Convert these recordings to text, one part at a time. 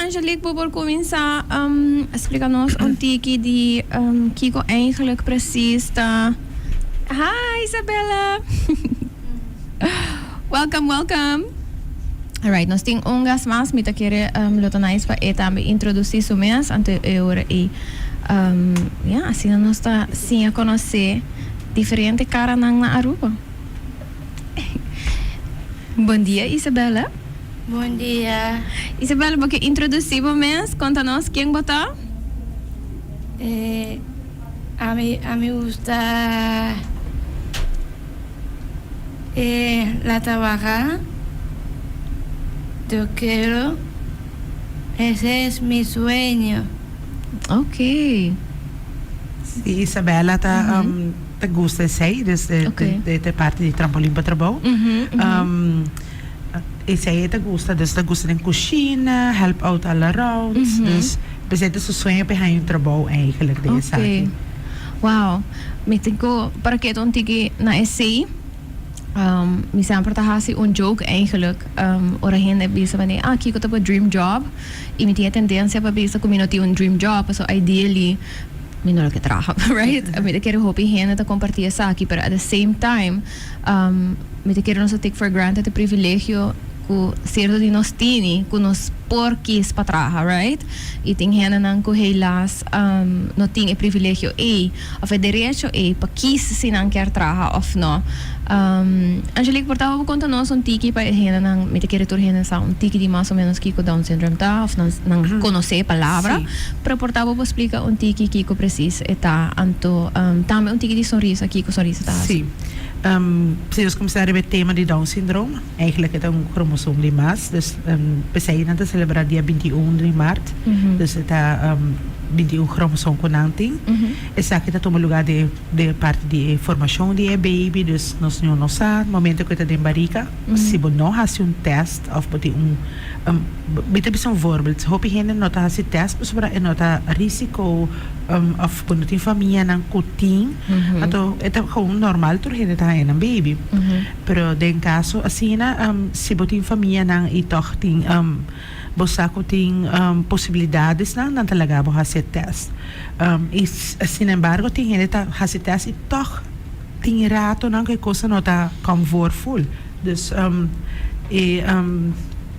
Angelique, por começar, explica-nos um tiki de Kiko eigenlijk precies está. Hi, Isabella! Welcome. Alright, nós temos ungas mais, me tá querer lotonais para também introduzir o mês ante eu e assim nós tá sim a conhecer diferente cara na Aruba. Bom dia, Isabella. Bom dia. Isabella, porque introduzir o mês, conta-nos quem botou? A mí gusta la trabajar. Yo quiero. Ese es mi sueño. Ok. Sí, Isabella te gusta sei, dus de parte de trampolim para trabalho. E sei te gusta, dus te gusta in cozinha, help out all around. Dus bezet is een sonho para een trabalho eigenlijk deze Ok. Wow. Me tenho para que het tiki na essay. Mi sempre tahasi un joke eigenlijk. Ora gente bisa bani kiko tapo dream job. E mi tinha tendência para bisa como não tinha un dream job, so ideally mi non lo che traha, right? Mi te quero hopi gente ta compartir essa aqui, but at the same time, mi te quero não take for granted o privilégio ku certo di nos tini, ku nos porquis patraha, right? E tem gente não ku heilas no tem o privilégio of o direito pa quis se não quer traha of no. Angelique, portava por conta nós tiki para gente não me te quero tur gente sa tiki de mais ou menos que Down syndrome tá, of não conhecer a palavra, pero portava por explicar tiki que precisa eta anto também tiki de sorriso aqui com sorriso tá. Sim. Se nós começarmos o tema de Down syndrome, eigenlijk é cromossoom de mais, dus we zijn aan het celebrar dia 21 de maart, dus het 21 cromossoom konanting. Essa aqui está tomando lugar de parte de formação de baby, dus nós não sabemos, momento que está em barriga, se você não faz test, of pode bita bisa voorbeeld, hoop je não está fazendo test, mas para não está risco of quando tem família não cutin, então é gewoon normal tur gente tá em baby. Pero den caso assim se você tem família não e toch tem você tem possibilidades não talaga vou fazer test. E sin embargo tem gente tá fazer test e toch tem rato não que coisa não tá comfortable. Dus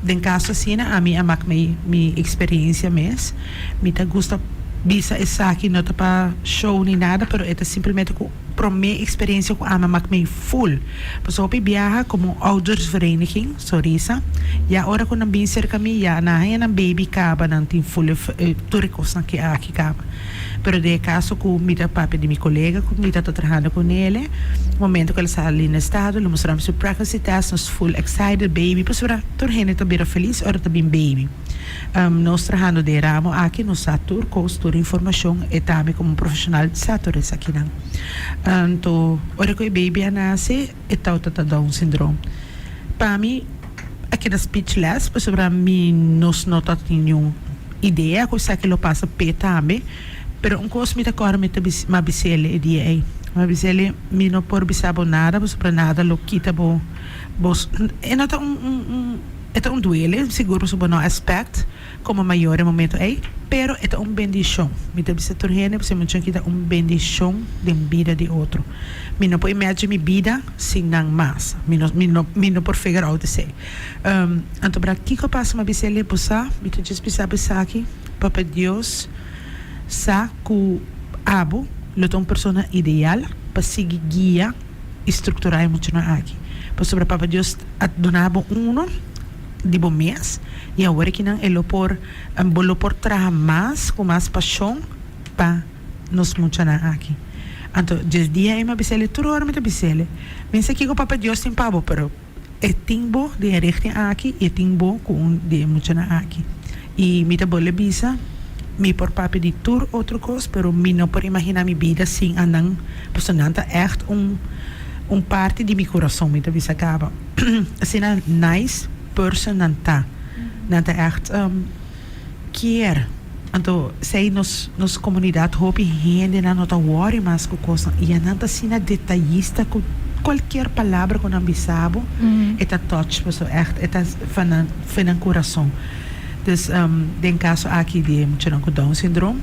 den caso assim a mim amak minha experiência mesmo, me tá gusta bisa essa aqui não tá para show nem nada, pero é simplesmente para minha experiência com a maak me full. Pues op viaja como oudersvereniging, sorisa. Ja, ora ko nang binser kami ya na hayan ang baby kaba nang tin full turicos na aqui kaba. Pero de caso com mita papi de mi colega, com mita tô trabajando com ele, momento que ele está ali no estado, le mostramos o pregnancy test, nos full excited baby, pues ora torrene to bira feliz, ora to bin baby. Nós trabajando de ramo aqui no Satur, costura informação e também como profissional de Satur essa aqui não. Então, ora que o baby nasce, e tal Down syndrome. Para mim, aqui na speechless, pues para mim nós não tá nenhuma ideia, coisa que lo passa pe também. Pero un cos mita cor mita mabisele dia mabisele mi no por bisabo nada bos para nada lo quita bo bos e nota um duele seguro so no aspect como maior momento pero é bendição mita bisa torrene você muito quita bendição de vida de outro mi no po imagine mi vida sin nang mas mi no por figure out say anto para kiko passa mabisele bosa mita just bisabo aqui papa Deus sa ku abo luto uma persona ideal para seguir guia estruturar muito na aqui para sobre Papa Deus at donabo uno de bom mês e agora que não ele por trabalhar mais com mais paixão para nos muito na aqui então just dia é uma bisele turor muito bisele pensa que o Papa Deus tem pavo pero é timbo de rechte aqui e timbo com de muito na aqui e mita bole bisa mi por papi di tour outro coisa, pero mi não por imaginar mi vida assim andando, personanta echt parte de mi coração mi tabi acaba. Assim a nice person nanta echt care. Então, sei nos comunidade hopi gente na nota worry mais com coisa e nanta assim detalhista com qualquer palavra com ambisabo, eta touch, pessoa echt eta van coração. Dus den caso aqui de mucho com Down syndrome,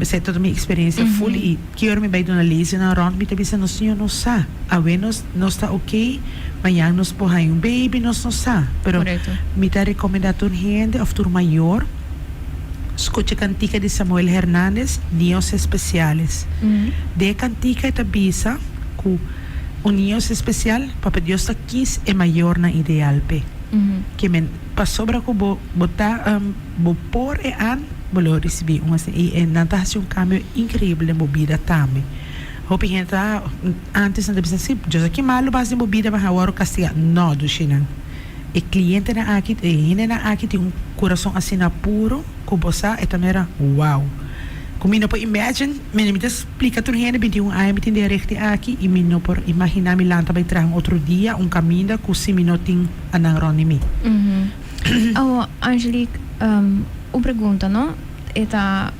essa é toda a minha experiência full e que eu me vai dar uma lise na rond, me também não senhor não sa, a ver nós está ok, amanhã nós porra um baby nós não sa, pero Correto. me tá recomendado gente of tur maior, escute cantica de Samuel Hernández, Niños Especiales, de cantica e tabisa com o Niños Especial, para Deus está quis é maior na ideal pe, que men passou para que botar bo por e an bolo recebi e nanta um cambio incrível na vida também. Hope gente antes não devia ser, já que malo base de vida para agora castigar não do China. E cliente na aqui tem coração assim na puro, com você e também era wow. Como não pode imagine, me explica tudo gente 21 anos me tem direto aqui e me não por imaginar me lá também trazer outro dia caminho com 6 minutos anang ronimi. Oh, Angelique, uma pergunta, não? Esta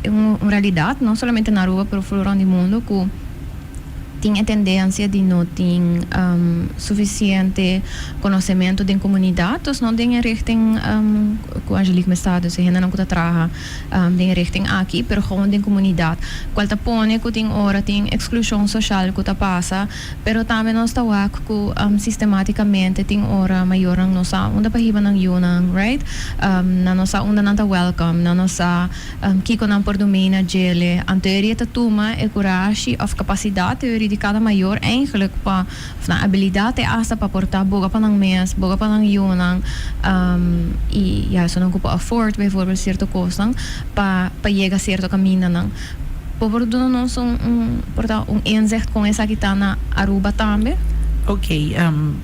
uma realidade, não somente na rua, mas fora do mundo, que tem a tendência de não ter suficiente conhecimento da comunidade, então não tem a richting que a Angelique me está dizendo, ainda não está traga tem a richting aqui, mas gewoon da comunidade. Qual tá põe que tem hora tem exclusão social que tá passa, mas também nós está que sistematicamente tem hora maior não nossa onde para hiba nang yunang, right? Na nossa onde não tá welcome, na nossa que com não por domina gele, anteria tá tuma e coragem of capacidade de cada maior eigenlijk pa na habilidade asa para portar boga pa ng mes, boga pa ng yunang e ja so não ko afford bijvoorbeeld certo costa pa llega certo caminho nang por do não são portar inzicht com essa que tá na Aruba também. Ok,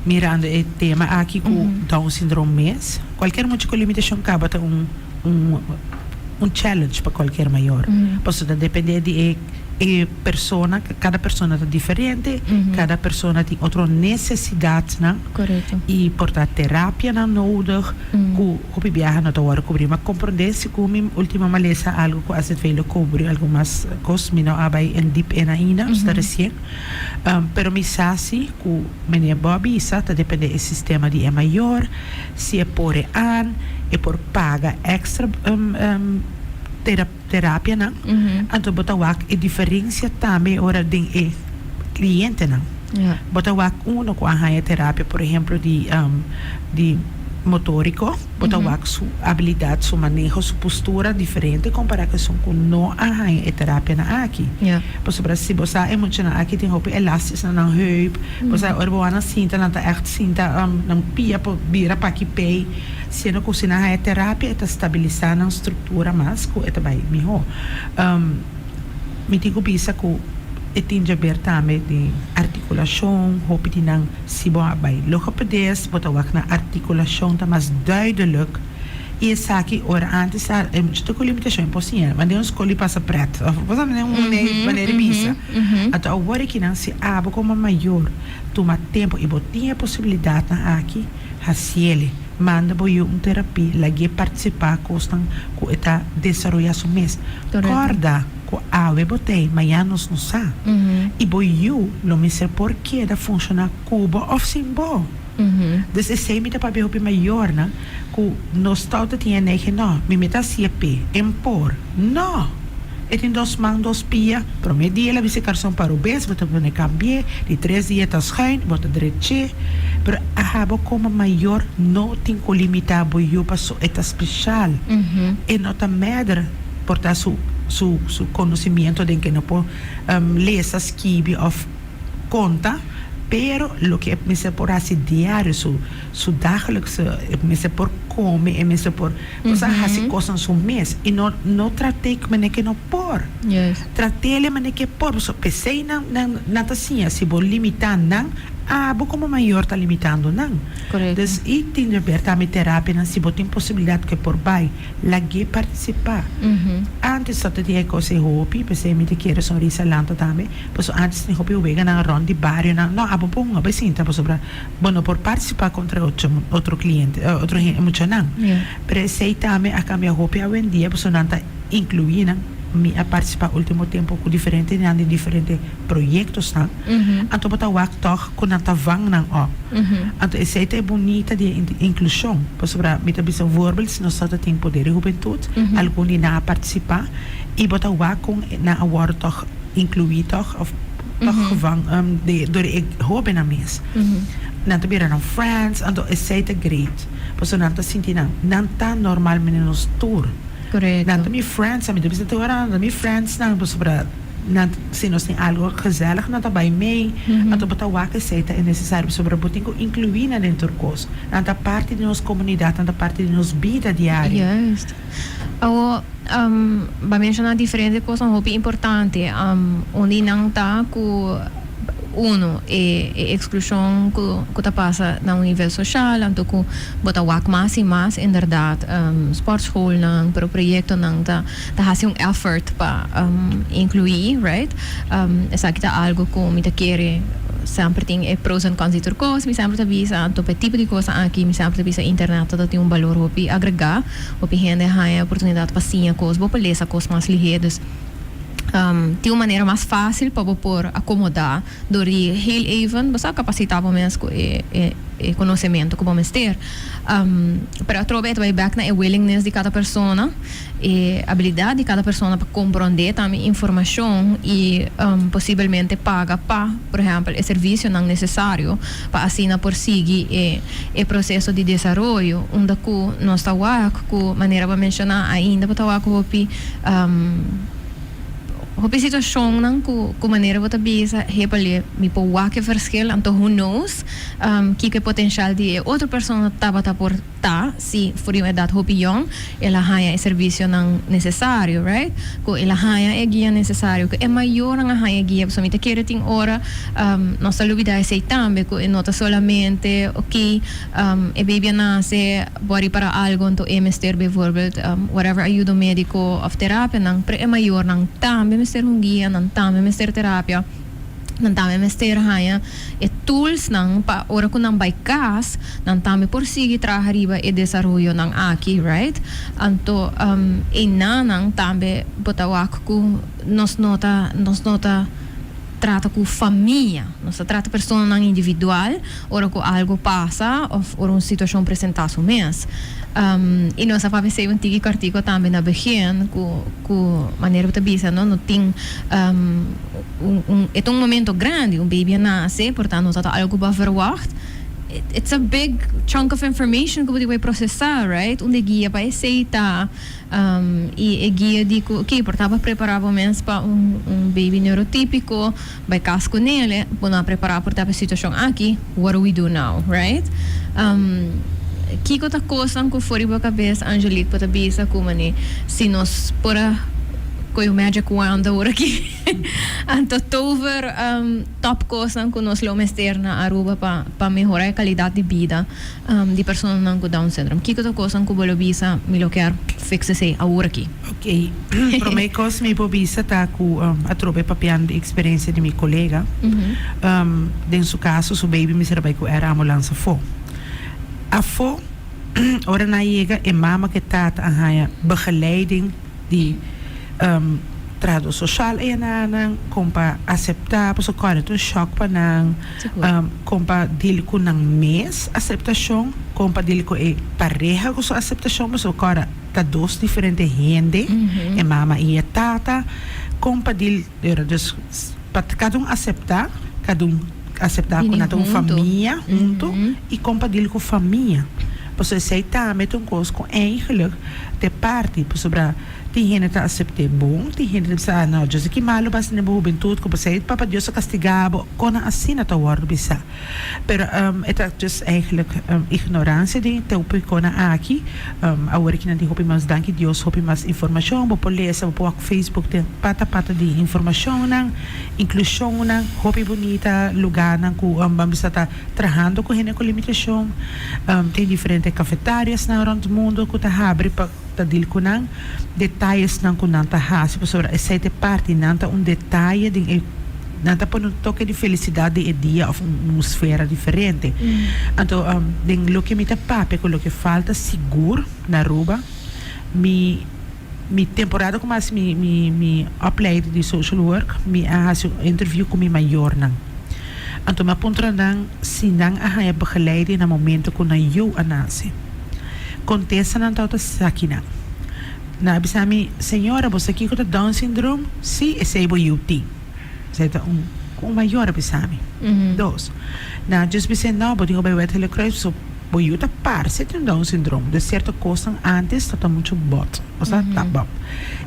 mirando o tema aqui com Down syndrome mês, qualquer tipo de limitação acaba ter challenge para qualquer maior. Posso depender de persona, cada persona é diferente, cada persona tem outra necessidade, né? Correto. E portar terapia não nodig, que viaja não tá hora cobrir, mas compreender se como última maleza algo que às vezes cobrir algo mais cosme não abai em deep en ainda, está recém. Pero me sabe que menina Bobby está depende do sistema de maior, se é por an, é por paga extra terapia não, então botar a diferença também ora de cliente não, botar com a terapia por exemplo de motórico, botar sua habilidade, sua manejo, sua postura diferente comparação com não a terapia na aqui. Por exemplo, se você é muito na aqui tem roupa elástica na heup, você orboana cinta na echt cinta na pia por bira para que pei, se não cozinhar a terapia é estabilizar na estrutura mais que é vai melhor. Me digo bisa que tem de ver também de articulação, hoop die dan sibo bij logopedies, wat ook na articulação tá mais duidelijk. E essa aqui ora antes é muito com limitação impossível, mas não escolhe passa preto. Você não maneira bisa. Até agora que não se abre como maior, toma tempo e botinha possibilidade na aqui, haciele. Manda boyo terapia, lagi participar costan com eta desenvolver su mês. Corda com ave botei, amanhã nos não sa. E boyo não me sei por que da funciona cubo of simbo. Dus é sempre para ver o maior, né? Que nós todos tinha nege não, me meta CP, impor, não. E tem 2 maanden, 2 pia, promedia, la visitação para o bes, você pode cambiar, de 3 dias tá schuin, você direito, pero a rabo como maior não tem que limitar boio para sua eta especial. E não tá medra portar su conhecimento de que não pode ler essas kibi of conta, pero lo que me se por assim diário, su dagelijkse, me se por come, e me se por você assim coisas su mês e não tratei que me que não por. Tratei ele me que por, so pensei na natação, se vou limitar não, bo como maior tá limitando não. Correto. Dus e tem de ver também terapia, não se vou tem possibilidade que por vai, lagi participar. Antes só tinha coisa hopi, pensei me te quero sonrisa lanta também, pois antes tinha hopi o vega na ronda de barrio não abo ponga bem sim tá sobre bueno por participar contra outro cliente outro muito não pero sei também a cambia hopi a vendia pois não tá incluir não mi a participar último tempo com diferente de diferentes projetos na anto bota wak toch com nanta vang nang op anto essa é bonita de inclusão por sobre mi tá bisa voorbeeld no sata tempo de juventude algum de na participar e bota wak com na award toch incluir toch of toch vang de door ik hoop na mes nanta bira na friends anto essa é great por so nanta sentina nanta normal menos tour Correcto. Nanta mi friends, a mi dubis na ora, nanta mi friends na sobra nanta se nós tem algo gezellig nanta by me, nanta bota waka seita é necessário sobre botin ko incluir na dentro cos. Nanta parte de nossa comunidade, nanta parte de nossa vida diária. Juist. Ba mencionar diferente coisas muito importante. Onde não tá com uno exclusão que tá passa no nível social, então com bota wak mais e mais, inderdaad, sportschool nang pero proyecto nang ta hasi um effort para incluir, right? Essa kita algo que me quer sempre tem pros and cons dito coisas, me sempre avisa to pe tipo de coisa aqui, me sempre avisa internet dat tem valor hopi agregar, hopi gente há oportunidade para sim coisas, vou ler essa coisa mais ligeras. Tem uma maneira mais fácil para por acomodar do heel even basta capacitar para menos e conhecimento que vamos ter para através vai back na willingness de cada pessoa e habilidade de cada pessoa para compreender também informação e possivelmente paga para por exemplo o serviço não necessário para assim por seguir o processo de desenvolvimento onde que nós está com maneira para mencionar ainda para estar com Hopi situação nang ku maneira bota bisa hepali mi po wake verschil anto who knows que potencial de outra pessoa tava por si for uma idade hopi young ela haya serviço não necessário right ko ela haya guia necessário que é maior nga haya guia so mita querer ting hora nossa lubida sei tambe ko nota solamente okay e baby nasce body para algo to emester bijvoorbeeld whatever ajuda médico of terapia nang pre é maior nang tambe mister um guia nang tambe mister terapia nang tambe mister haya e tools nang pa ora ko nang by cas nang tambe por sige trahariba e desarrollo nang aqui right anto e nang tambe botawak ko nos nota trata com família, não se trata pessoa não individual, ora com algo passa ou uma situação apresentada o mês. E nós sabemos que um tico artigo também na begin com maneira de bisa, não tem é um momento grande, baby nasce, portanto nós temos algo para verwacht. It's a big chunk of information que você vai processar, right? Onde guia para aceitar e guia de que, ok, portava preparado menos para baby neurotípico, vai casco nele, para preparar para a situação aqui, what do we do now, right? Que outra coisa que foi para a cabeça, Angelique, para a bisa, como se nós para com o magic wand agora aqui anto tover top coisa que nós lo mester na Aruba para melhorar a qualidade de vida de pessoas com Down syndrome que outra coisa que bolo bisa me lo quer fixe se agora aqui ok para mim coisa me pobisa tá com a trobe papiando de experiência de meu colega em seu caso seu baby me serve com era ambulância fo a fo ora na chega é mama que tá a begeleiding de trado social e na compa aceitar por so correto choque para nang compa dili ko nang mes acceptação compa dili ko e pareja ko so acceptação mas o cara tá dos diferentes gente e mama e tata compa dili era dus para cada aceitar com na tua família junto e compa dili com família por so aceitar met um coisa com eigenlijk de parte por sobra tem gente que aceita bom, tem gente que diz, não, Deus que malo basta na juventude, como você papa Deus castigado, quando assim na tua vida bisa. Pero é just eigenlijk ignorância de teu picona aqui, agora que não tem hopi mais danke Deus, hopi mais informação, vou ler vou pôr Facebook tem pata de informação nang inclusão nang hopi bonita lugar nang ku bisa tá trabalhando com gente com limitação, tem diferentes cafeterias na rond mundo que tá abre para tadil ko nang detalhes nang kunanta hasi po sobre essa parte nanta detalhe de nanta po nung toque de felicidade e dia of uma esfera diferente então lo que me pape com lo que falta seguro na Aruba me Mi temporada como as mi opleiding de social work, mi as interview com mi maior nang. Anto ma puntra nang sinang ahaya begeleiding na momento ko na you anase. Contesta nang tauta sakina. Na abisami, senhora, você aqui com o Down syndrome? Sim, esse é o UT. Zeta maior abisami. Dos. Na just bisen não, botinho vai wet helicrois, so boiuta par, se tem Down syndrome. De certa coisa antes, tá muito bot. Ou seja, tá bom.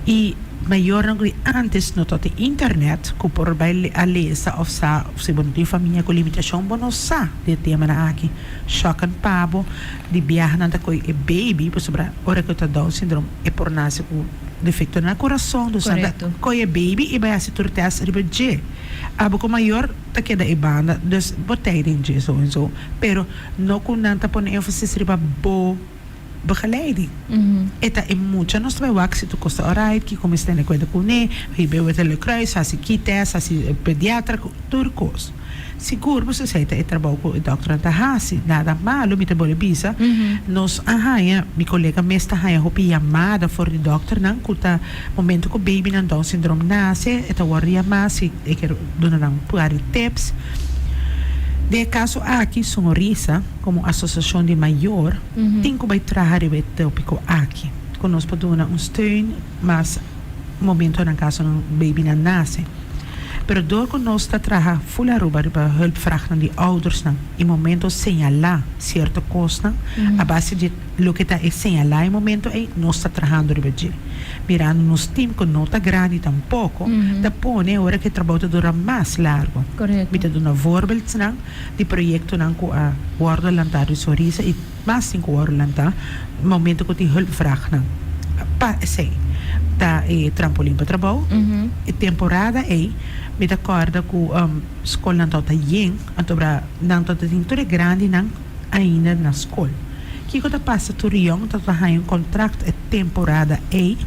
E maior não antes no tote internet ko por baile alesa of sa se bon di família com limitação bono sa de tema na aqui chocan pabo de viajar nanda coi e baby por sobra ora que tá Down syndrome e por nasce com defeito na coração do sanda coi e baby e vai se turtes riba je abo ko maior ta queda e banda dus botei de so pero no com nanta pon ênfase riba bo begeleiding. Eta é muito nós vai wax se tu costa alright que como está na coisa com né ribe o telecruis assim kites assim pediatra turcos seguro você sei é trabalho com o doutor Tahasi nada malo me trabalho bisa nós ahaya mi colega mesta haya hopi chamada for the doctor não cuta momento que o baby não Down syndrome nasce eta worry mais e quero donar um puari tips. De caso aqui, Sonrisa, como associação de maior, tem que trabalhar o tópico aqui. Conosco podemos steun, mas momento na caso um baby não nasce. Pero door conosco trabalhar full aruba para hulpvragen de ouders em momento señalar certa coisa, a base de lo que está señalar em momento é nós está trabalhando riba de. Mirando nos time com nota grande tampouco, da pone hora que trabalho dura mais largo. Correto. Mita do na voorbeeld de proyecto com a guarda lantar de Sorisa e mais 5 horas lantar, momento que tem hulpvragen. Pa sei. Tá trampolim para trabalho. E temporada me da corda com escola não tá yen, antobra não tá tem tudo grande não ainda na escola. Que quando passa turião tá um contrato é temporada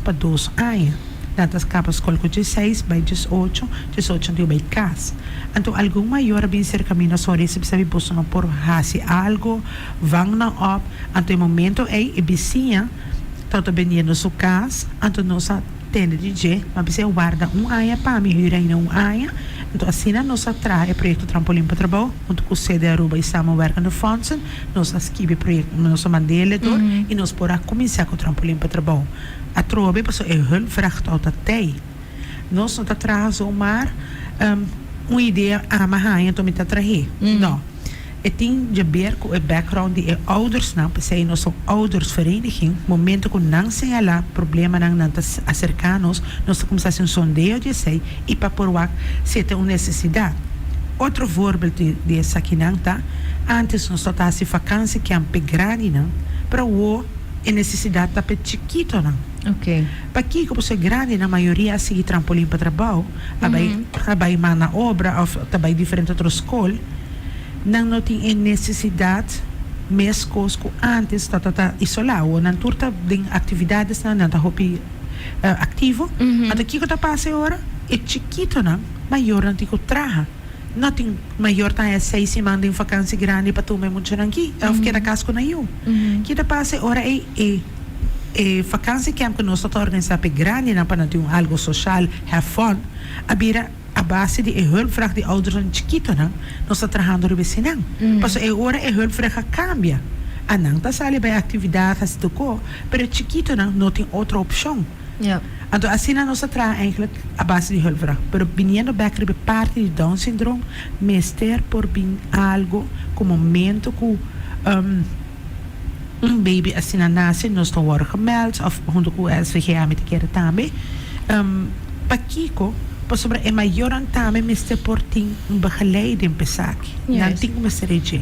para 2 anos. Tantas capas escola com 16, by 18 de by casa. Então algum maior bem ser caminho sobre se sabe posso não por hasi algo, vão na op, então o momento e vizinha tanto bem no seu casa, então nossa tende DJ, mas você guarda aia para me ir ainda aia. Então assim nós traz o projeto Trampolim para Trabalho, onde com sede Aruba e estamos workando funds, nós esquive projeto, nós mandele door e nós porá começar com o Trampolim para Trabalho. A trobe passou hulpvraag uit tij. Nós não traz maar uma ideia amarraia então me trazer. Não. Het tem de ver com o background de ouders não, porque nós somos oudersvereniging, momento que não se lá problema não acercar-nos, nós começamos um sondeio de sei e para por lá se tem uma necessidade. Outro voorbeeld de essa aqui não tá, antes nós só tá se vacância que é grande não, para o é necessidade tá chiquito não. Ok. Para aqui que você grande na maioria assim trampolim para trabalho, abai mana obra ou também diferente outra escola. Não tem necessidade mesmo que antes está isolado não turta de atividades não está hopi ativo até que está passa agora é chiquito não maior não tem que traga não tem maior tá é 6 semanas de vacância grande para tomar muito aqui ou que da casco na eu que está passa agora é vacância que nós está organizando para grande não para ter algo social have fun a base de hulpvraag de ouders en chiquito nang nós está trabalhando no vizinho. Passo agora hulpvraag cambia. Anang tá sali by atividades do co, pero chiquito não tem outra opção. Yeah. Então assim nós está eigenlijk a base de hulpvraag. Pero viniendo back de parte de Down syndrome, mester por bin algo como momento que baby assim nasce, nós está worden gemeld of junto com o SVGA met keer também. Pakiko sobre é maior antame mister porting begeleiding pesaki. Não tem como ser isso.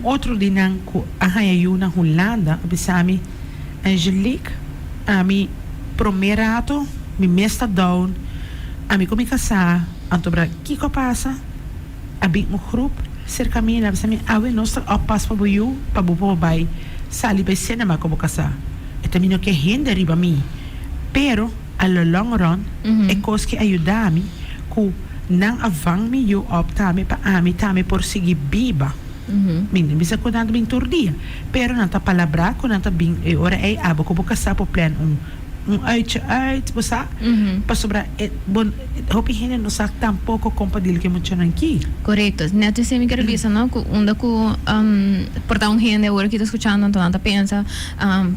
Outro dinanco a Hayayuna Holanda, bisami Angelique, a mi promerato, mi mesta down, a mi comi casar, antobra kiko passa, a big mo grupo, cerca mina, bisami awe nostra oppas pa buyu, pa bupo bay, sali bay cinema como casar. E tamino que rende riba mi. Pero al long run é coisa que ajuda-me que não avang me eu optame para ami tame por seguir biba Minha bisa ko nanta bing turdia. Pero nanta palabra ko nanta bing ora ay abo ko buka sa po plan uitje uit, basa. Pa sobra hopi hene no sak tampouco compadil que muito nanki. Correcto. Neto se me quer visa, ¿no? Onda ku porta un gente ahora que está escuchando, entonces pensa,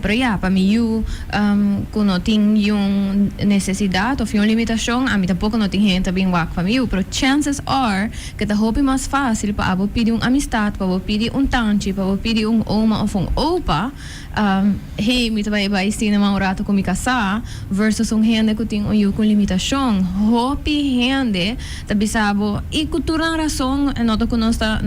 pero ya, para mí yo no tengo una necesidad o una limitación, a mí tampoco no tengo gente bien guac para mí, pero chances are que te hopi más fácil para abo pedir una amistad, para abo pedir un tanchi, para abo pedir un oma o un opa, hey, me vai cinema um rato com me casar versus gente que tem com limitação. Hopi gente, tabi sabo, e cultura razão, nota que nossa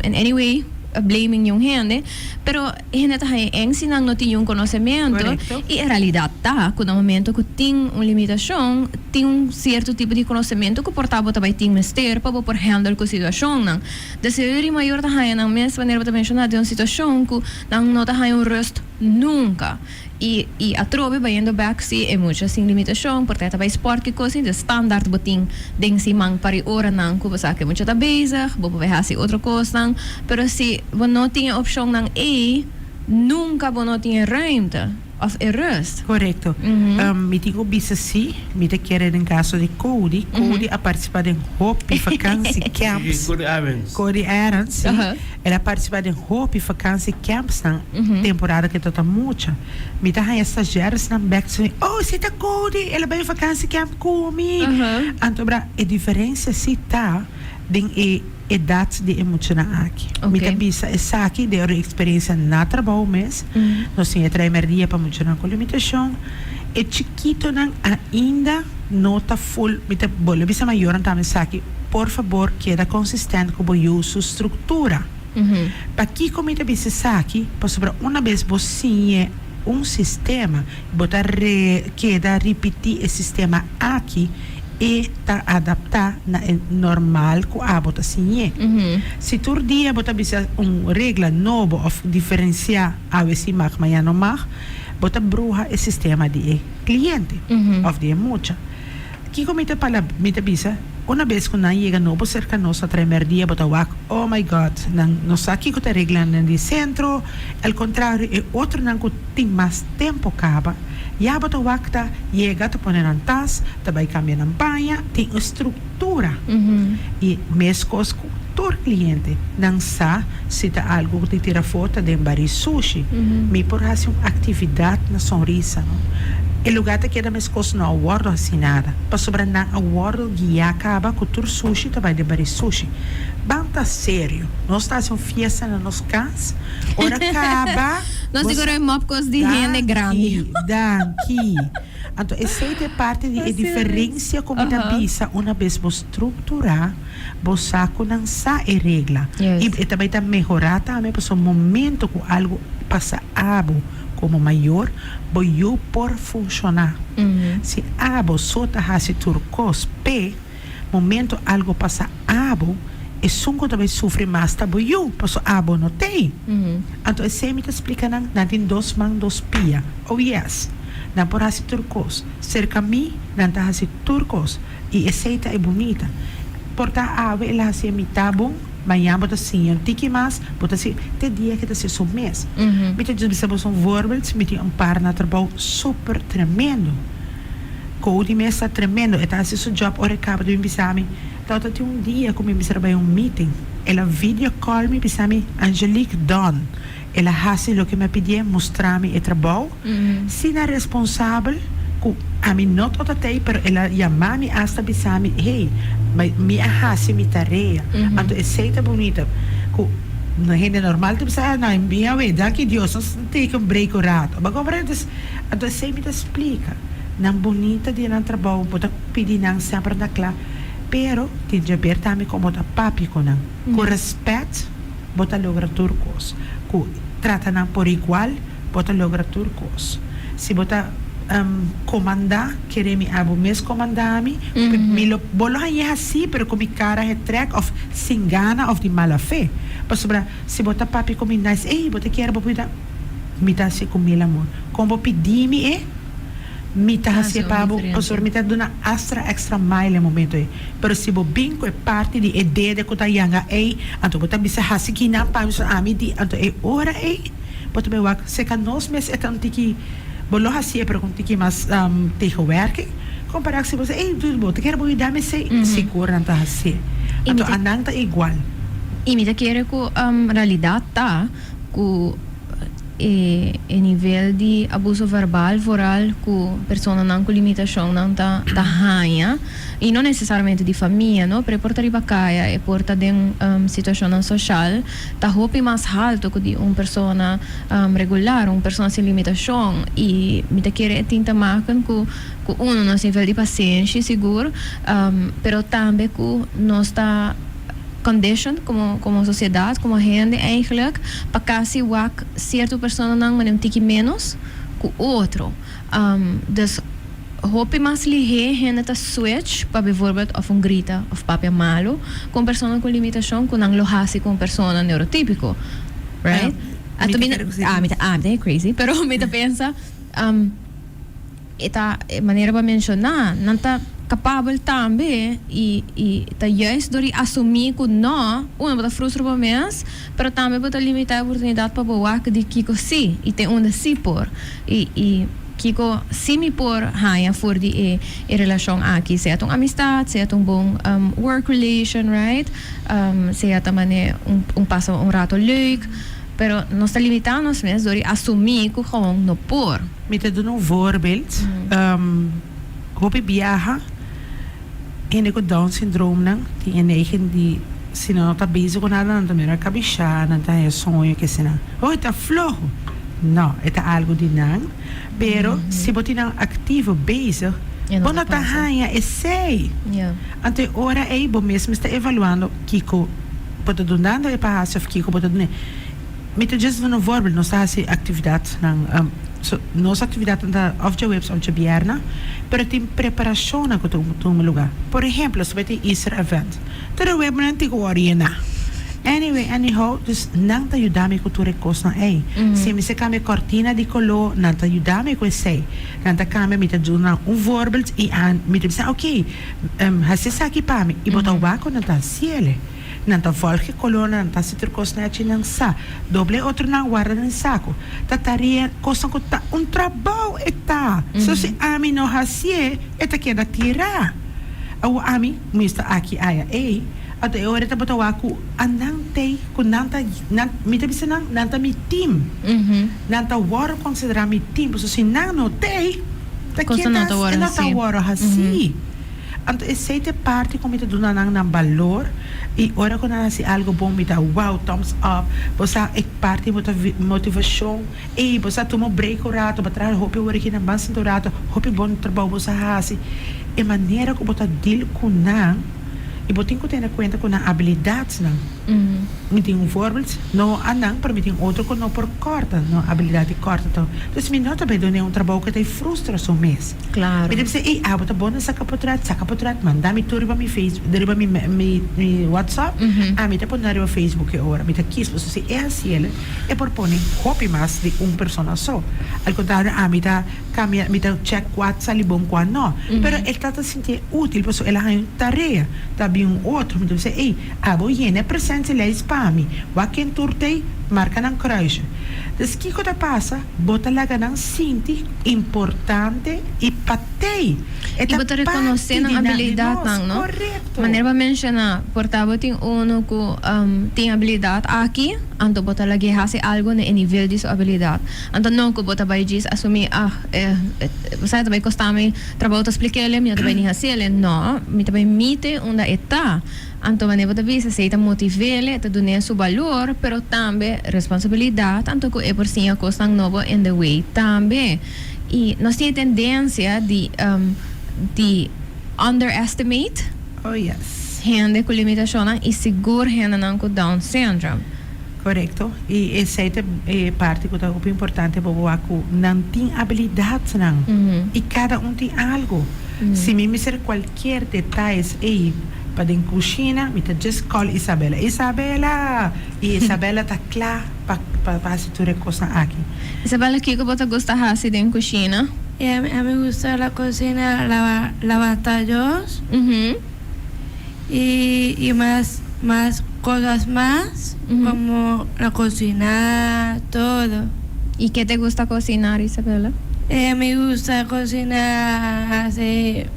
in any way blaming yung gente, pero gente tá ensinando não tinha conhecimento. Correcto. E a realidade tá, que no momento que tem uma limitação, tem certo tipo de conhecimento que portava também tem mister para por handle com a situação não. De ser maior tá não mesmo maneira para mencionar de uma situação que não tá um rest nunca. E a trove vai indo back se é muito sem limitação, porque tá vai esporte que coisa de standard botin den si mang pari ora não que você que muito tá bezig, bobo vai fazer outra coisa não, pero se você não tem opção não nunca você não tem ruimte of rust. Correcto. Me digo bisa si, me te quer em caso de Cody. Cody a participar de Hopi vakantie camps. Cody Aaron, sim. Ela participa de Hopi vakantie camps na temporada que tota mucha. Me dá aí estagiários na back to oh, você tá Cody, ela vai vakantie camp comigo. Antobra, a diferença se tá de idade de emocionar aqui. Me dá bisa essa aqui de experiência na trabalho mesmo. Nós temos primeiro dia para emocionar com limitação. É chiquito não ainda nota full. Me dá bola bisa maior então essa aqui. Por favor, queda consistente com o uso estrutura. Para que como me dá bisa essa aqui, para sobre uma vez você um sistema, botar queda repetir esse sistema aqui. E tá adaptar na normal com a bota assim se tur dia bota bisa regra novo of diferenciar a esse mag mas não mag bota bruxa o sistema de cliente of de mucha que comita para mita bisa uma vez que não chega novo cerca nossa primeiro dia bota wak oh my god não sabe que tá regra no centro ao contrário é outro não que tem mais tempo acaba. Ya bota wakta, chega, te põe na tas, te vai cambiar na banha, tem estrutura. E mesmo com o cliente, não sabe se tá algo que te tira foto de bari sushi, me por fazer uma atividade na sonrisa, não? E lugar te queda mesmo com não awardo assim nada, para sobrar na awardo guia acaba com o sushi, te vai de bari sushi. Banta sério, nós estamos em fiesta na nossa casa, ora acaba. Nós digamos mopcos de gente grande. Daqui. Então, essa é parte da diferença como a bisa, uma vez você estruturar, você sabe não sabe a regra. E também está melhorar também, para o momento que algo passa abo como maior, vai por funcionar. Se abo só está a se turcos, momento algo passa abo, e sungo também sofre mais tabuio, porque abo não tem. Então, esse me explica não tem dois mãos, dois pia. Oh yes, não por assim turcos. Cerca mim, não tá assim turcos. E essa é bonita. Porta abo, ela assim me tabum, manhã bota assim, um tiki mais, bota assim, te dia que tá assim um mês. Me te diz que são voorbeelds, me tem par na trabalho super tremendo. Cody me está tremendo, está assim seu job, ora acaba de me bisami. Então, tem dia que me trabalha meeting. Ela video call me bisami Angelique Don. Ela faz o que me pediu, mostrar-me o trabalho. Se não é responsável, a mim não toda tem, mas ela chama-me hasta bisami, hey, me faz minha tarefa. Então, essa é bonita. Na gente normal, tu pensa, não, minha vida, daqui Deus, não tem que break o rato. Mas agora, então, essa me explica. Não bonita de não trabalho, botar pedir não sempre na classe. Pero, tem de ver também como tá papi com não. Com respeito, bota logra turcos. Com trata não por igual, bota logra turcos. Se bota comandar, querer me abo mesmo comandar-me, me lo bolo aí assim, pero com minha cara é track of sem gana of de mala fé. Para sobrar, se bota papi com nice, ei, bota quero botar me dá se com meu amor. Como pedir-me Mita hasi so pabo, diferente. osor mita duna extra mile momento eh. Pero si bo binko é parte de ideia de kota yanga ei, anto bota bisa hasi kina pam so ami di anto e ora ei. Bota be wak se kan nos mes etan tiki bolo hasi pero com tiki mas tegenwerking. Comparar se você ei tudo bom, te quero bo dame se seguro nanta hasi. E Anto mita- anang ta igual. E me quer que realidade tá que nível de abuso verbal, oral, que pessoa não com limitação não tá ranha e não necessariamente de família, não, para portar riba caia e porta de situação social, tá roupa mais alto que de uma pessoa regular, uma pessoa sem limitação e me quer tinta marcan que uno não se nível de paciência seguro, pero também que nós está condition como sociedade, como gente eigenlijk, para kasi wak certo persona nang manem tiki menos que outro. Dus hoop mas lihe gente ta switch para bijvoorbeeld of een grita of papia malo com persona com limitação com nang lohasi com persona neurotípico, right? Ato me é crazy, pero me ta pensa ita maneira para mencionar, não tá capável também e tá juist door assumir que não, uma bota frustra para mês, pero também bota limitar a oportunidade para boa que de Kiko sim e tem onde sim por e Kiko sim me por haia for de relação aqui, seja uma amistade, seja bom work relation, right? Seja também passo rato leuk, pero nós está limitando nos mês door assumir que gewoon não por. Me te doen een voorbeeld. Hoop ik viaja. En ik heb Down syndroom nang. Die in eigen die sino tá bezig com nada, não tá mera cabeça, não tá é sonho que sina. Oh, tá flojo. Não, é tá algo de nang. Pero se botar nang ativo bezig, bom não tá raia, é sei. Yeah. Ante ora é bom mesmo está evaluando Kiko. Bota donando é para of Kiko bota done. Me te just een voorbeeld, nós tá assim atividade nang nossa atividade da of the webs of the bierna, pero tem preparação na que lugar. Por exemplo, se vai ter Easter event, todo web não tem que orientar. Anyway, anyhow, dus não te ajudar com tudo que não é. Se me se cambia cortina de color, não te ajudar com isso. Não te cambia, me te ajudar voorbeeld e aan, me te dizer, ok, você está aqui para mim, e botar o vácuo não tá ciele. Não tá volge coluna, não tá citrocosnete não sa. Doble outro não guarda no saco. Tataria, coisa que tá trabalho está. Se ami não hasie, eta queda tirar. O ami, mista aqui aya ei. Até hora tá botar waku anante, com nanta, me te bisa nanta mi team. Nanta waro considerar mi team, so se não tem, tá queda não tá waro hasi. Então, essa é parte como te dona nang valor e ora quando nasi algo bom me dá wow, thumbs up, você é parte motivação e você toma break o rato, para trás hope ora que na base do rato, hope bom trabalho você hasi e maneira como você deal com nang e botem que ter conta com a habilidades nang. Me tem voorbeeld, não anang, pero me tem outro que não por corta, não habilidade corta. Então, me nota bem do trabalho que te frustra so mês. Claro. Me deve ser, ei, bota bom nessa capotrat, manda me tudo para mi Facebook, deriva mi WhatsApp, me tá pondo no Facebook agora, me tá quis, você é assim, ele é por pôr copy mais de persona só. Al contrário, me tá cambia, me tá check WhatsApp bom quando não. Pero ele tá sentir útil, porque ela tem tarefa, tá bem outro, me deve ser, ei, vou ir presente lá spami, wakin turtei marca ng kruisje. Dus kiko da passa, bota laga ng sinti importante e patei. E bota reconhecer a habilidade não? Correto. Maneira para mencionar, portava tem uno que tem habilidade aqui, então bota lagi hasi algo no nível de sua habilidade. Então não que bota vai diz assumir você também costuma trabalhar te explicar ele, me também nem hasi ele, não, me também mite onde está. Então, maneira de vista, se está motivele, te donar seu valor, pero também responsabilidade, tanto que é por si a coisa nova in the way também. E nós temos tendência de underestimate Oh, yes. gente com limitação e seguro gente não com Down syndrome. Correto. E essa é parte que é muito importante para o que não tem habilidades não. E cada um tem algo. Se me ser qualquer detalhe, para a cozinha, me just call Isabela. Isabela! E Isabela está clara para fazer tudo coisa aqui. Isabela, o que você gosta de fazer na cozinha? Y a mí me gusta la cocina, lavar tallos Mhm. y más cosas más, Ujú. como la cocina, todo. ¿Y qué te gusta cocinar, Isabela? Me gusta cocinar, hacer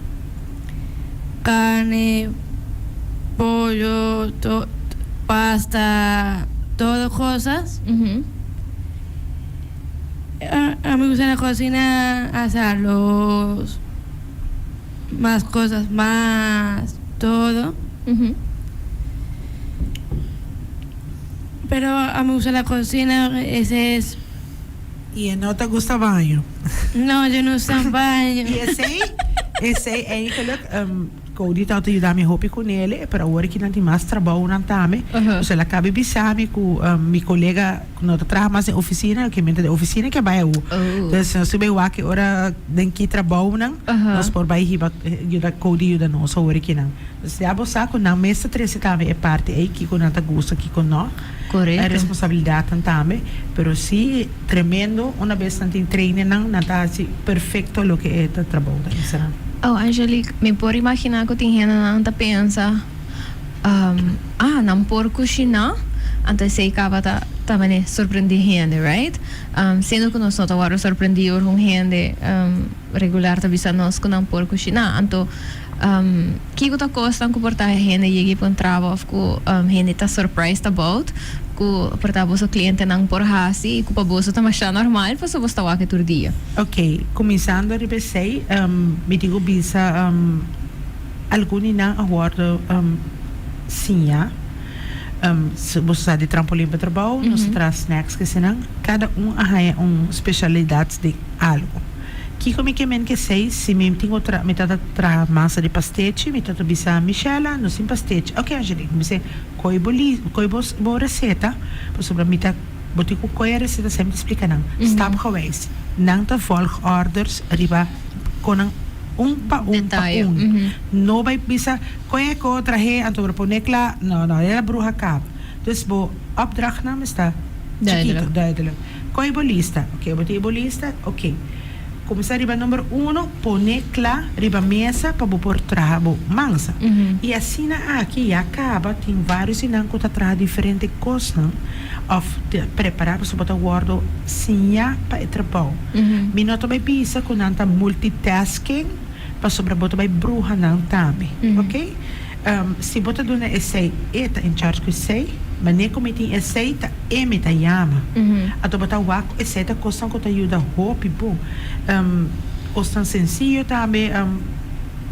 carne, pollo, pasta, todo cosas. Mhm. A mí me gusta la cocina, hacer arroz, más cosas más, todo. Mhm. Pero a mí me gusta la cocina, ese es... E não te gusta banho. No, yo no uso baño. E esse eigenlijk, Cody tá te ajudar me roupa com ele, para agora que não tem mais trabalho não também. Então ela acaba bisami com meu colega quando trabalha mais em oficina, que mente de oficina que vai o. Então se bem o que ora den que trabalho não, nós por vai riba ajuda Cody ajuda nós agora que não. Se a bolsa com não mesa três também é parte aí que quando tá gosta que com nós. Correto. É responsabilidade também, pero sim tremendo uma vez não tem treino não tá assim perfeito o que é o trabalho da insana. Oh, Angelique, me pode imaginar que tem gente que pensa, não por cozinhar, então se acaba também surpreendendo gente, right? Sendo que nós não estamos surpreendidos com gente regular, talvez nós que não por cozinhar, então que está costando comportar gente e para um trabalho que gente está surprised about, que para o cliente não por assim, que para você está achando normal, para você está aqui todo dia. Ok, começando a repetir, me digo bisa alguns não agora sim, se você está de trampolim para trabalho, nós traz snacks que senão cada arranha especialidade de algo. Que como que sei se me tenho me tra massa de pastete, me tata bisa Michela, no sim pastete. Ok, Angelique, me sei coi boa receita, por sobre me tá botico coi a receita sempre explica não. Stap geweest. Não te volg orders riba com pa Detalhe. No vai bisa coi ko trahe anto ponekla no era bruja cap. Dus bo opdracht naam está duidelijk. Coi bolista. Ok, boti bolista. Ok. Começar riba número 1, ponekla riba mesa para pôr trabo mansa. E assim aqui acaba tem vários inang que tá traz diferente coisas, of preparar para botar guardo sinha para trabalho. Minuto vai pisa com nanta multitasking para sobre botar vai bruxa não também, ok? Se botar dona essay eta in charge que sei, mas nem como tem essay tá emita yama. A to botar wako essay tá costan que tá ajuda hope bom. Costan sencillo também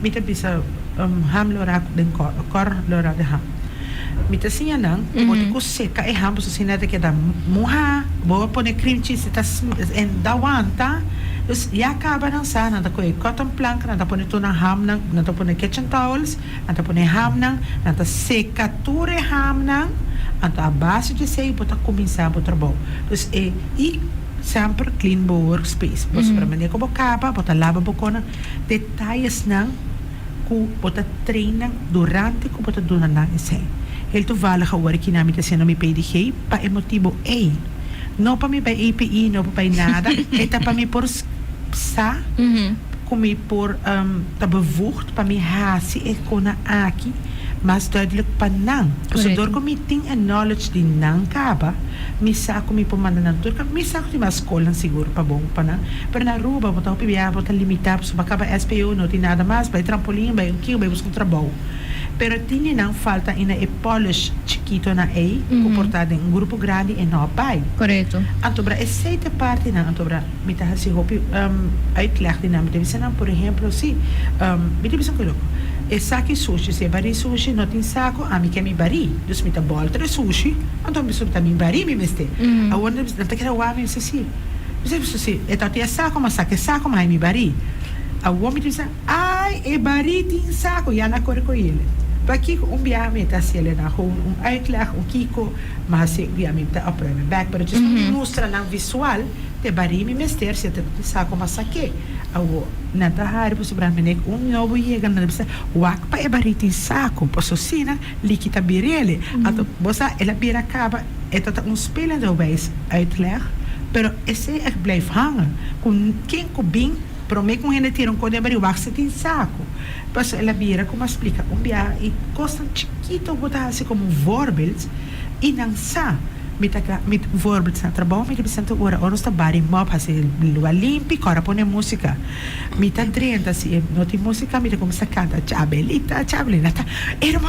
mita bisa ham lorak den cor lora de ham. Mita sinha não, botar com seca é ham so sinada que dá muha, boa pôr cream cheese tá en dawanta. Dus ja acaba não sa nada com cotton plank nada pôr tu na ham não, nada pôr kitchen towels, nada pôr ham não, nada secature ham não, nada a base de sei botar começar o trabalho. Dus e sempre clean bo workspace. Bos para mim como capa, botar lava bocona, detalhes não, ku botar treina durante ku botar dona não sei. Heel toevallig agora que na minha sendo me PDG pa emotivo A. Não para mim para API, não para nada. Eta para mim por sa, como por tá bevoegd para mim hasi e kona aqui, mas duidelijk pa nang. So door ko meeting and knowledge din nang kaba, misa ko mi pumanda nang turka, misa ko ti mas skolan siguro pa bom pa nang. Pero na ruba mo ta pibiya mo ta limitap so baka ba SPO no ti nada mas, vai trampolim, vai um kio, vai buscar trabalho. Pero tinha não falta ina e polish chiquito na ei, comportado em grupo grande e não pai. Correto. Antobra é seita parte na antobra mita hasi hopi uitleg din namin deve ser por exemplo se mita bisa ko e saki sushi se bari sushi no tin saco a mi que mi bari dus mita boltre sushi anto mi subta mi bari mi meste a wonder não te quero wa mi se si se e tati saco mas saco mai mi bari a wo mi disa ai e bari tin saco ya na cor com ele. Aqui biame tá se ele na rua uitleg kiko mas se biame tá a prova back para just mostra na visual te bari mi mester se te saco mas saque awo na tahari po sobrang menek novo yegan na bisa wak pa e bari tin saco posso sina likita birele ato bosa ela bira acaba eta spelende wijs uitleg pero esse blijft hangen com quem cobin Pero me com ele tira quando abrir o vaso tem saco. Mas ela vira como explica, bia e costa chiquito botar assim como voorbeeld e não sa. Mit voorbeeld na trabalho, mit bisanta ora sta bari mop hasi lugar limpi, cora pone música. Mit drenta assim, noti música, mit como sacada, chabelita, era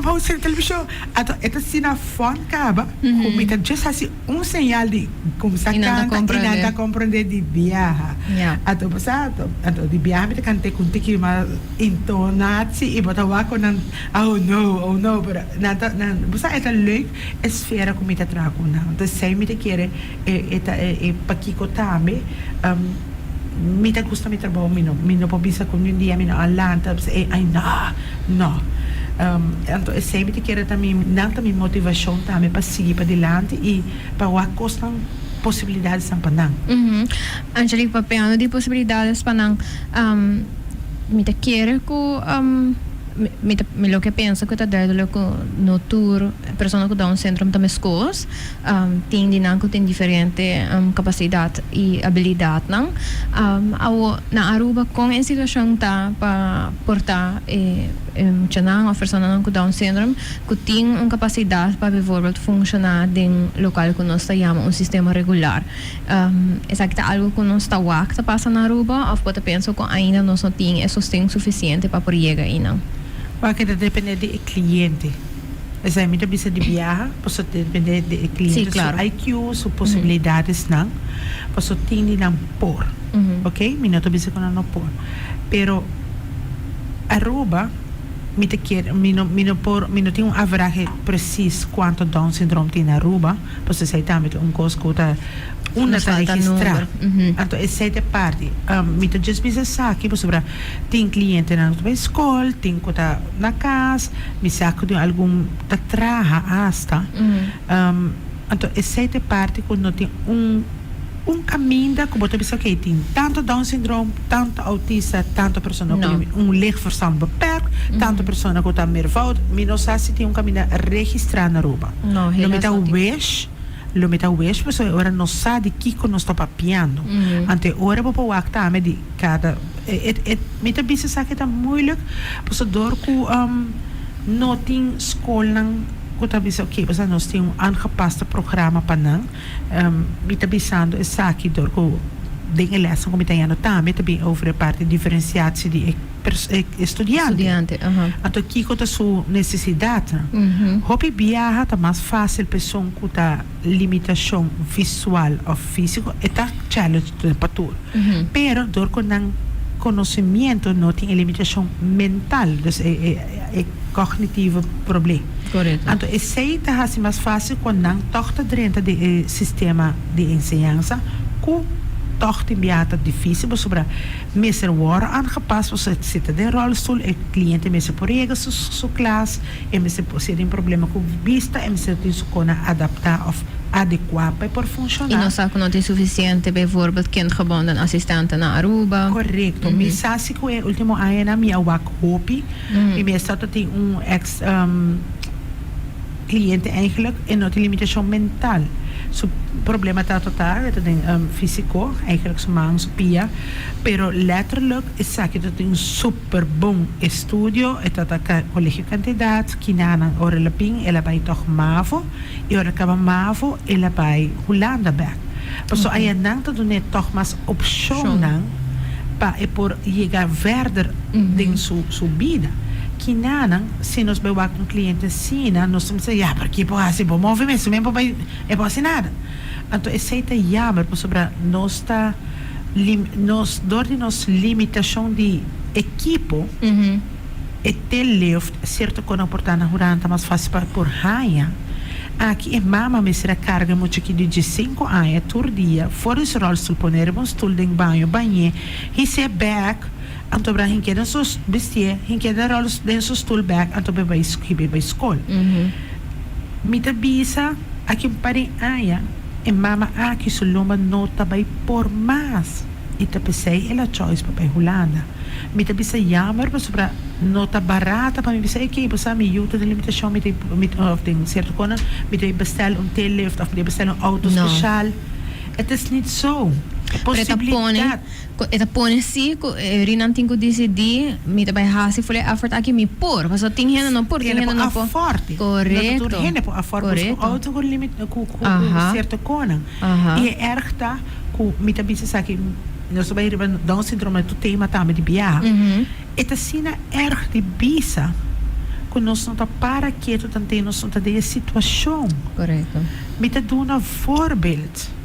mau sem televisão. Ato eta sina fone caba, mit just assim señal de como sacada, e nada compreender de viaja. Ato pasado, ato de viaja mit cante com tiki ma intonatie e bota wako nan oh no, pero nada, busa eta leuk esfera com mit então sei me querer pakiko tame me te gusta mi trabalho mino pobisa com um dia mino alanta ai no então sei me querer também não também motivação também para seguir para adiante e para o costam possibilidades sampanang. Angelique, papeando de possibilidades panang me te querer com me lo que pensa que tá dado no tour pessoa que dá centro também escolas tem dinâmico tem diferente capacidade e habilidade não na Aruba com a situação tá para portar a pessoa não que dá syndrome que tem uma capacidade para bijvoorbeeld funcionar em local que nós chamamos sistema regular é que algo que nós está wakta passa na Aruba ou pode pensar que ainda nós não tem é sustento suficiente para poder chegar aí não. Porque depende do cliente. Essa é muito bisa de viajar, posso depender do cliente, sí, claro. Su IQ, su possibilidades não, posso ter não por, ok? Minuto bisa com não por, pero Aruba, me tem average preciso quanto Down syndrome tem na Aruba, posso dizer também coisa que una ta registra. Então, essa é a parte. Me te just bisa saque, sobre tem cliente na escola, tem que tá na casa, me saco de algum da traha hasta. Então, essa é a parte quando tem caminho que você pensa que tem tanto Down syndrome, tanto autista, tanto pessoa com leerverstand beperkt, tanto pessoa que está meervoud, não sabe se tem caminho a registrar na Aruba. Não me dá lo meta wish mas ora não sabe que nós está papiando ante ora vou acta me de cada meta bisa sa kita moeilijk pues door ku não tem escola que tá bisa okay mas nós tem aangepaste programma panang meta bisando is saki door ku dingen lessen como italiano também também over a parte de diferenciatie de estudiante. Então aqui com a sua necessidade. Hopi viaja tá mais fácil pessoa com a limitação visual ou físico é tá challenge para tudo. Pero dor com não conhecimento não tem limitação mental, dus é cognitivo problema. Correto. Então esse aí tá assim mais fácil quando não toca dentro do sistema de ensinança com toch imediaat difícil, mas sobre meester worden aangepast, você zit in rolstoel, e cliënten meester por regels sua classe, e meester tem problema com vista, e meester tem kunnen adaptar of adequar para por funcionar. E não sabe que não tem suficiente, bijvoorbeeld kindgebonden assistente na Aruba. Correto. Mi sasi ko e último ano na mi awak hopi, e meestal tem ex cliënte eigenlijk en not limitatie mental. Su problema está total, het is fysico, eigenlijk zo man, zo pia, pero letterlijk is dat het een super bom estudio, het is een collegio kandidaat, kinana ora laping, ela bij toch MAVO, e ora kaba MAVO, ela bij Hollanda back. Maar zo ayan nang te doen toch mas option nang, pa e por llegar verder din su vida. Kinanang, se nós bewak com cliente sina, nós estamos dizendo, porque pô, assim, bom movimento, mesmo é bom assim nada. Então, esse é jammer, por sobre nós door de nossa limitação de equipo, é ter left, certo que não portar na durante, mas fácil para por raia. Aqui é mama me será carga muito aqui de 5 anos por dia, fora esse rolstoel poner um stoel em banho, he se back. Anto bra hinke den so bestie hinke den rolls den so stoel back anto be by school mita bisa aqui pare aya e mama aqui so loma nota by por mas ita pensei ela choice para Holanda mita bisa jammer mas para nota barata para me bisa que você me ajuda de limitação mit of den certo konen mit bestel um telelift of bestel um auto speciaal het is niet zo Possibilidad. Eta pone si rinan tinko decidi mi ta bai hasi fule effort aqui mi por, paso tinha no por, Tiene tinha po no a por. forte. Correcto. Tiene po a forte. Correcto. Auto con limit com Aha. certo conan. Aha. E erg tá com mita bisa saki nós vai riba Down syndrome tu tema também de biar. Eta sina erg de bisa com nós não tá para quieto tante nós não tá de situação. Correcto. Mita duna voorbeeld.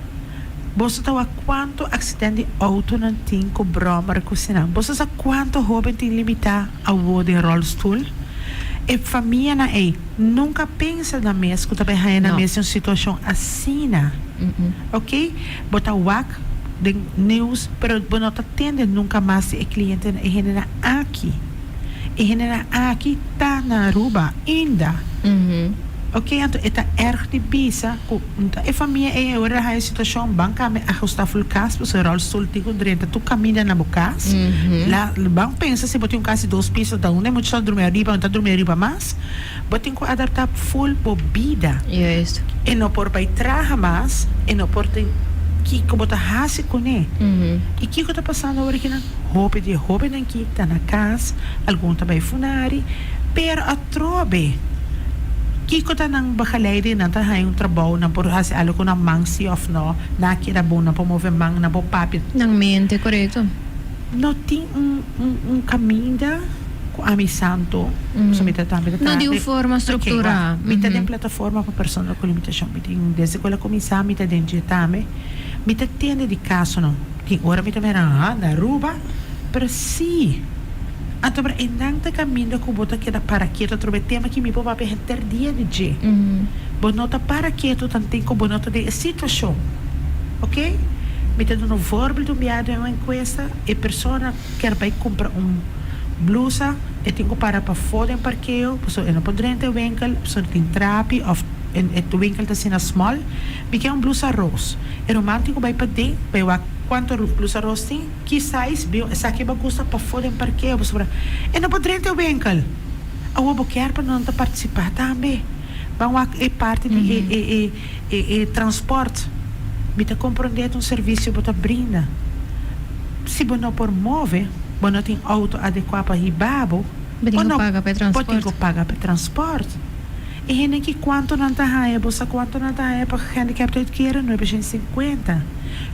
Você tá a quanto acidente auto não tem com broma recusina. Você sabe quanto jovem tem limitar a voar de rolstoel? E família na nunca pensa na mesa que também é na Não. mesma situação assim, ok? Bota wak de news, pero não tá tendo nunca mais e cliente e genera aqui. E genera aqui tá na Aruba ainda. Ok, então está erg de bisa. E família é agora a situação banca me ajustar full cas, porque o rolstoel tico direito tu caminha na bocas. Lá o banco pensa se botar caso de 2 pisos da onde muito só dormir arriba, não tá dormir arriba mais. Botem que adaptar full bebida. Yes. E não por para traga mais, e não por ter que botar hasi com ele. E que está passando agora que não roupa não que tá na casa, algum também funari, pero a trobe. Kiko ta nang bakalairi na ta hay trabaho na por hasi alo ko na mangsi of no na kirabo na pomove mang na po papit Nang mente, correcto. no ting caminho com ami santo so mita tambe No di forma struttura. mita den plataforma para persona com limitação mita desde quella começar mita den tame mita tiene di caso no ting ora mita mera na ruba per si Então, em tanto caminho que bota que da para quieto, trobe tema que me pode perder dia de dia. Bonota para quieto, tanto que bonota de situação, ok? Me tá dando voorbeeld meado uma encuesta e pessoa quer vai comprar blusa e tem que para fora em parqueio, pessoa não pode entrar no winkel, pessoa tem trapi of en o winkel tá sendo small, me quer blusa rosa. E romântico vai para dentro, vai quanto blusa rosa tem, que size, essa aqui vai custar para fora em parqueio, pessoa. E não pode entrar no winkel. A vou quer para não participar também. Vamos é parte de transporte. Me tá compreendendo serviço que brinda. Se você não por move, você não tem auto adequado para ribabo, Você não paga para transporte. Você paga para transporte. E gente que quanto não tá aí, você quanto não tá aí para handicap de queira, não é 150.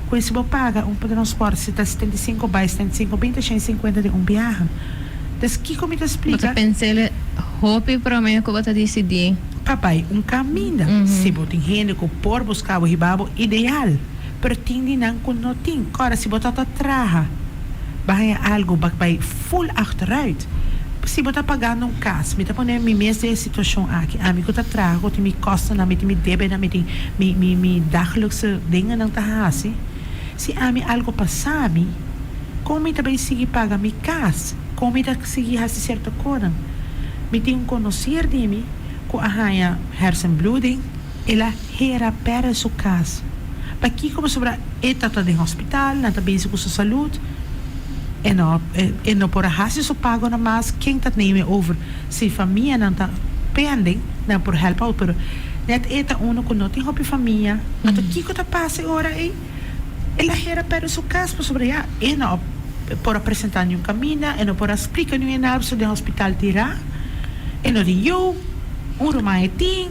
Quando se você paga transporte, se tá 75 by 75, 20, 150 de viagem. Então, que como te explica? Você pensa ele roupa para mim que você decidir. Papai, caminho. Se você tem gente que por buscar o ribabo, ideal. Pero tem não que não tem. Agora, se você está atrás, vai algo, vai full achteruit. Se você está pagando caso, me está pondo me mesma situação aqui. A mim que está atrás, que me costa, me deve, me dagelijkse dingen não está assim. Se a mim algo passar, como me também seguir pagar me casa, como me seguir fazer certa coisa, me tem conhecer de mim, com a rainha hersenbloeding, ela era para sua casa. Para que como sobre está no hospital, não está bem com sua saúde, e não por fazer seu pago na mais, quem está nem over, se família não está pending, não por help out, pero net eta uno que não tem roupa família, então que está passando agora aí, ela era para sua casa, sobre ela, e não por apresentar nenhum caminho, e não por explicar nenhum nada sobre o hospital tirar, e não de eu romai ting,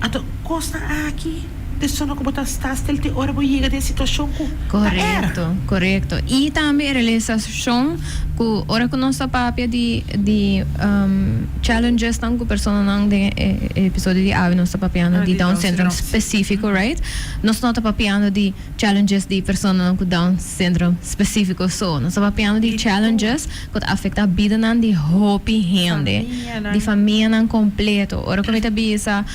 então costa aqui, isso não como está stelte ora vou chegar de situação com correto. E também a realização que ora que nossa papia de challenges não com pessoa não de episódio de ave nossa papiando de Down syndrome específico, right? Nós não tá papiando de challenges de pessoa não com Down syndrome específico só. Nós tá papiando de challenges que afeta a vida não de hopi rende, de família não completo. Ora como está bisa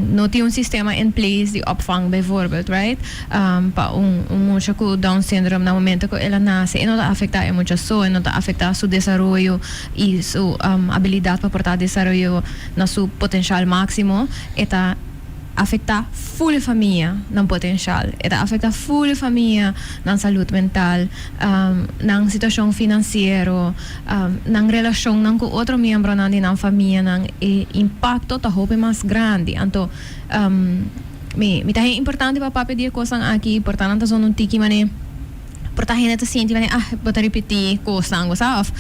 não tem sistema in place de opvang bijvoorbeeld, right? Pa mucho com Down syndrome no momento que ela nasce, e não está afectar a mucho so, e não está afectar su desarrollo e su habilidade para portar desarrollo na su potencial máximo, está afecta full família ng potencial. Ito afecta full família ng saúde mental, ng sitwasyon financiero, ng relasyon ng ku otro miyembro ng família, ng impacto ta hope mas grande. Anto, mi tahe importante para papi dia coisa aqui importante só não tiki mane porta gente te sente mane bota repetir coisa gosta of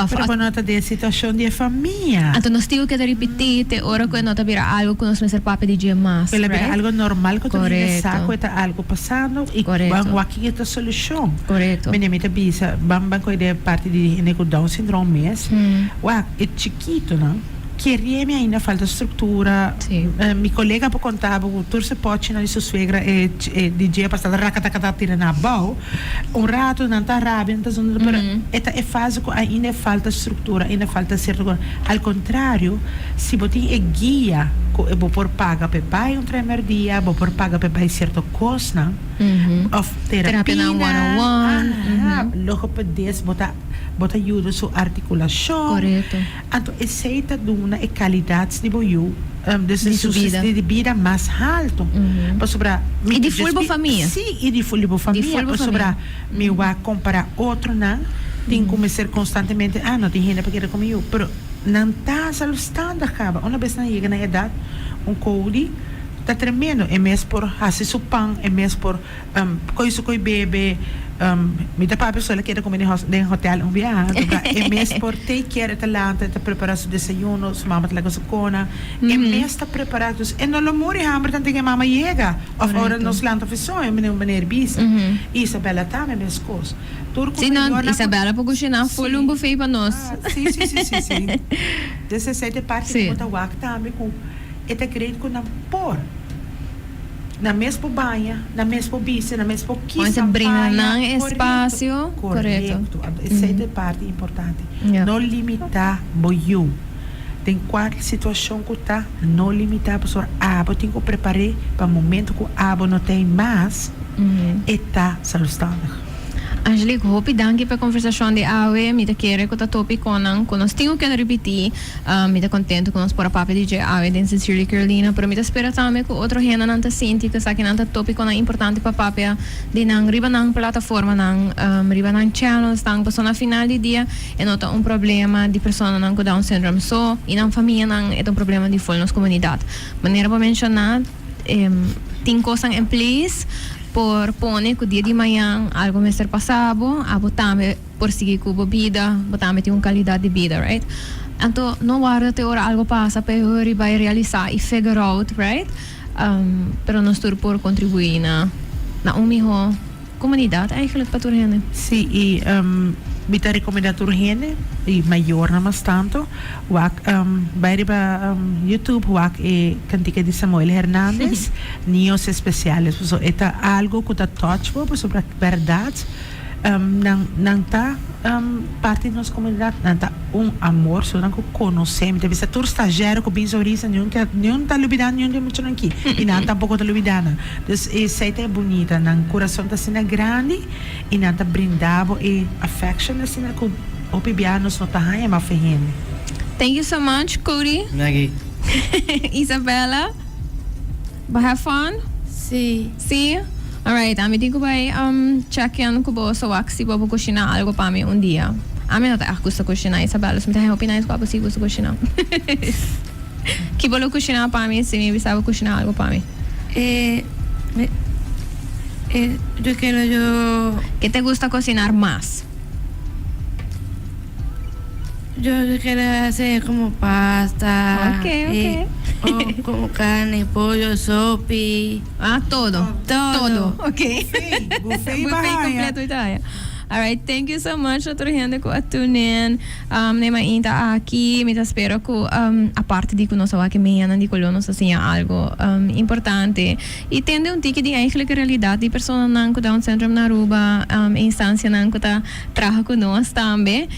Pero por nota de situação de família. então nós temos que repetir te hora que nota vira algo que nós ser papi dia mais Pela right? Algo normal que tu Correcto. saco está algo passando e Correcto. vamos aqui é a solução. correto Menina bisa bamba com ideia parte de gente com Down syndrome mesmo. Uau, é chiquito, não? Queria ainda falta estrutura. Sim. Minha colega para contar, o turse pode na sua suegra é DJ passada racatacata tira na bau. Rato não tá rábia, não tá zona, pero é fase que ainda falta estrutura, ainda falta certo. Ao contrário, se você é guia, vou por paga para pai primeiro dia, vou por paga para pai certo coisa, of terapia na one-on-one. Logo para des bota ajuda sua articulação. correto Então, aceita duna e qualidade de boiú. De vida mais alto. Para sobrar. E de full família. Sim, e de full família. Para sobrar, me vai comparar outro, não? Tem que começar constantemente. Não tem gente para querer comigo. Mas não está salustando, acaba. Uma vez na chega na idade, code está tremendo. É mesmo por fazer supang, é mesmo por coisa que bebe. Me dá para a pessoa que quer comer em hotel viagem. É mesmo por take care da lanta, de preparar seu desayuno, sua mama traga sua cona. É mesmo está preparado. E não lo morre hambre tanto que a mama chega. Of hora nos lanta fissão, é maneira bisa. Isabela também é mesmo coisa. sim não Isabela para cozinhar foi buffet para nós sim 17 parte de conta wak também com eta creio que não por na mesma banha, na mesma bici, na mesma quisa brinca não espaço correto. Essa é a parte importante. Não limitar boiú. Tem qualquer situação que está não limitar a pessoa. Eu tenho que preparar para o momento que eu não tem mais e está salutando. Angelique, hope danke para a conversação de Awe. Me quero que o topic conan, que nós temos que repetir. Me tá contento com nós por a papo de Awe, de Sincerely Carolina, pero me tá espera também que outro gente não tá sente que sabe que não tá topic conan importante para papo de não riba não plataforma não riba não channels, não passou na final de dia e nota problema de pessoa não com Down syndrome so e na família não é problema de fora nas comunidade. Maneira para mencionar tem coisas em place por pone que o dia de manhã algo me ser passado, a botar por seguir com a bebida, botar ter uma qualidade de vida, right? Então, não guarda até hora algo passa para eu vai realizar e figure out, right? Pero nós tur por contribuir na melhor comunidade, eigenlijk para toda gente. Sim, e me tá recomendando toda gente e maior não mais tanto. Wak vai para YouTube, wak é cantica de Samuel Hernández, Niños Especiales. So, é algo que está touchable sobre a verdade. Não está parte da nossa comunidade, não está amor, só não conhecemos. Deve ser todo estagiário que pensa sobre isso, nenhum está lubidando, nenhum está muito aqui, e não tampouco está lubidando. Então, essa é bonita, o coração está sendo grande, e não está brindado, e affection assim, que o pibianos não está aí, mas ferrendo. Thank you so much, Cody. Maggie. Isabella. Have fun? Sí. See? Alright, a mim digo vai check in com você o se vou cozinhar algo para mim dia. A mim não tá gosto cozinhar, Isabela, se me tá opinar isso para você gosto cozinhar. Que bolo cozinhar para mim, se me sabe cozinhar algo para mim. Yo quiero Que te gusta cocinar más? yo quiero hacer como pasta. Okay. O como carne, pollo, sopi. Todo. Todo. Okay. Buffet completo Italia. Alright, thank you so much doutor gente que atunen. Nema inta aqui, me espero que a parte de que nós aqui meia não de colonos assim algo importante. E tende tique de eigenlijk realidade de pessoa não com Down syndrome na Aruba, instância não que tá trabalhando com nós também.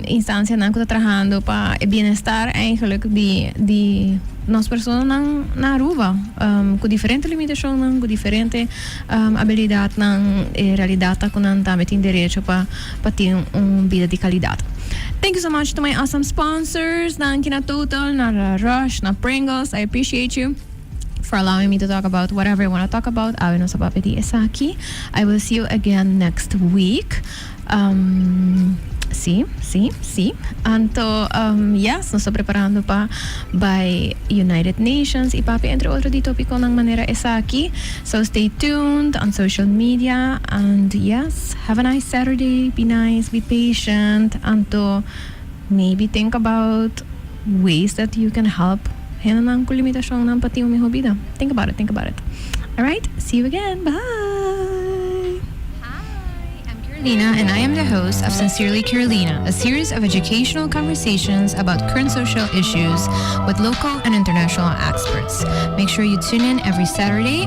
Instância não que tá trabalhando para o bem-estar eigenlijk de nós pessoas na Aruba, com diferente limitação, com diferente habilidade, realidade que não também tem direito para ter uma vida de qualidade. Thank you so much to my awesome sponsors, na Total, na Rush, na Pringles. I appreciate you for allowing me to talk about whatever I want to talk about. I will see you again next week. Sim, sim, sim. Anto, yes, nos preparando pa by United Nations, ipapi entre otro di topiko ng manera isa aquí. So stay tuned on social media and yes, have a nice Saturday. Be nice, be patient. Anto, maybe think about ways that you can help hinanang kulimitasyon ng pati umihobida. Think about it, think about it. All right, see you again. Bye. Carolina, and I am the host of Sincerely Carolina, a series of educational conversations about current social issues with local and international experts. Make sure you tune in every Saturday